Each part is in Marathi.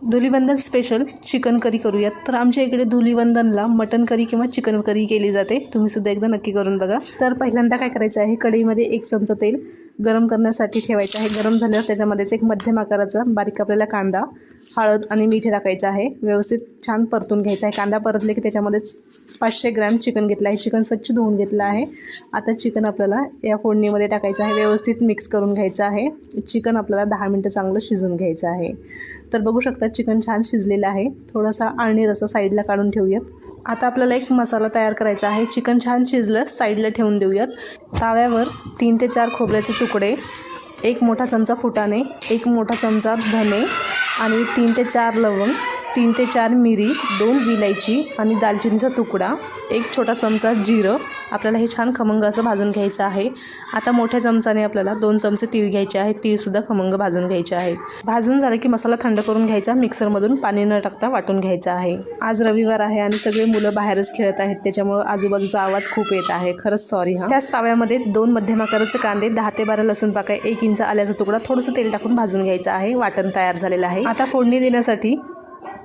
धुलीवंदन स्पेशल चिकन करी करूयात। तर आमच्या इकडे धुलीवंदनला मटन करी किंवा चिकन करी केली जाते। तुम्ही सुद्धा एकदा नक्की करून बघा। तर पहिल्यांदा काय करायचं आहे, कढईमध्ये 1 चमचा तेल गरम करण्यासाठी ठेवायचं आहे। गरम झाल्यावर त्याच्यामध्येच एक मध्यम आकाराचा बारीक कापलेला कांदा, हळद आणि मीठ टाकायचं आहे। व्यवस्थित छान परतून घ्यायचं आहे। कांदा परतले की त्याच्यामध्येच 500 ग्रॅम चिकन घेतलं आहे। चिकन स्वच्छ धुवून घेतलं आहे। आता चिकन आपल्याला या फोडणीमध्ये टाकायचं आहे। व्यवस्थित मिक्स करून घ्यायचं आहे। चिकन आपल्याला 10 मिनिटं चांगलं शिजून घ्यायचं आहे। तर बघू शकता चिकन छान शिजलेलं आहे। थोडासा आळणी रसा साईडला काढून ठेवूयात। आता आपल्याला एक मसाला तयार करायचा आहे। चिकन छान शिजलं साईडला ठेवून देऊयात। ताव्यावर 3 ते 4 खोबऱ्याचे तुकडे, 1 मोठा चमचा फुटाणे, 1 मोठा चमचा धने आणि 3 ते 4 लवंग, 3 ते 4 मिरी, 2 विलायची आणि दालचिनीचा तुकडा, 1 छोटा चमचा जिरं आपल्याला हे छान खमंग असं भाजून घ्यायचं आहे। आता मोठ्या चमचाने आपल्याला 2 चमचे तीळ घ्यायचे आहेत। तीळसुद्धा खमंग भाजून घ्यायचे आहेत। भाजून झालं की मसाला थंड करून घ्यायचा। मिक्सरमधून पाणी न टाकता वाटून घ्यायचं आहे। आज रविवार आहे आणि सगळे मुलं बाहेरच खेळत आहेत, त्याच्यामुळे आजूबाजूचा आवाज खूप येत आहे, खरंच सॉरी हां। त्याच ताव्यामध्ये 2 मध्यम आकाराचे कांदे, 10 ते 12 लसूण पाकळ्या, 1 इंच आल्याचा तुकडा, थोडंसं तेल टाकून भाजून घ्यायचं आहे। वाटण तयार झालेलं आहे। आता फोडणी देण्यासाठी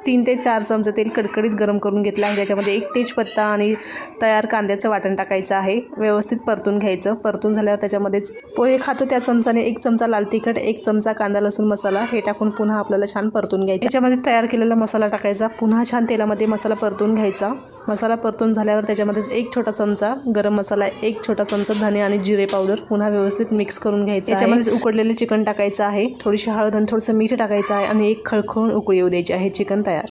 3 ते 4 चमचे तेल कडकडीत गरम करून घेतलं आहे। त्याच्यामध्ये 1 तेजपत्ता आणि तयार कांद्याचं वाटण टाकायचं आहे। व्यवस्थित परतून घ्यायचं। परतून झाल्यावर त्याच्यामध्येच पोहे खातो त्या चमचाने 1 चमचा लाल तिखट, 1 चमचा कांदा लसूण मसाला हे टाकून पुन्हा आपल्याला छान परतून घ्यायचं। त्याच्यामध्ये तयार केलेला मसाला टाकायचा। पुन्हा छान तेलामध्ये मसाला परतून घ्यायचा। मसाला परतून झाल्यावर त्याच्यामध्येच 1 छोटा चमचा गरम मसाला, 1 छोटा चमचा धने आणि जिरे पावडर पुन्हा व्यवस्थित मिक्स करून घ्यायचं। त्याच्यामध्येच उकडलेले चिकन टाकायचं आहे। थोडीशी हळद आणि थोडंसं मीठ टाकायचं आहे आणि एक खळखळून उकळी येऊ द्यायची आहे। चिकन तयार।